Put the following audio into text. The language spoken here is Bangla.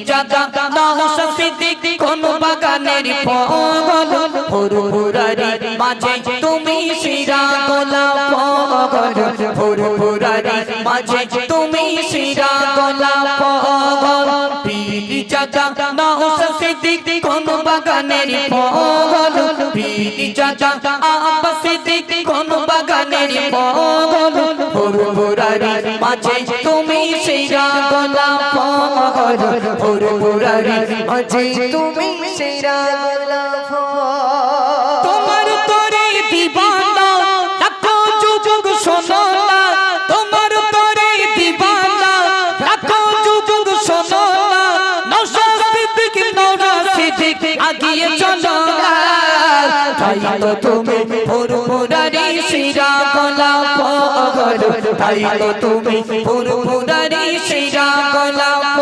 জাগা নাহসা সিদ্দিক কোন বাগানের ফল ফুরফুরারি মাঝে তুমি শিরা গোলাপ ফল ফুরফুরারি মাঝে তুমি শিরা গোলাপ ফল পীর জাগা নাহসা সিদ্দিক কোন বাগানের ফল পীর জাগা আব্বা সিদ্দিক কোন বাগানের ফল ফুরফুরারি মাঝে তুমি শিরা গোলাপ ফল ফুরফুরারি মাঝে তুমি শিরা গোলাপ তোমার তোরে দিবানা লাখো যুগ শোনো না তোমার তোরে দিবানা লাখো যুগ শোনো না নওশাদ সিদ্দিক সিদ্দিক আগিয়ে চলো তাই তো তুমি ফুরফুরারি শিরা গোলাপ তাই তো তুমি ফুরফুরারি শিরা গোলাপ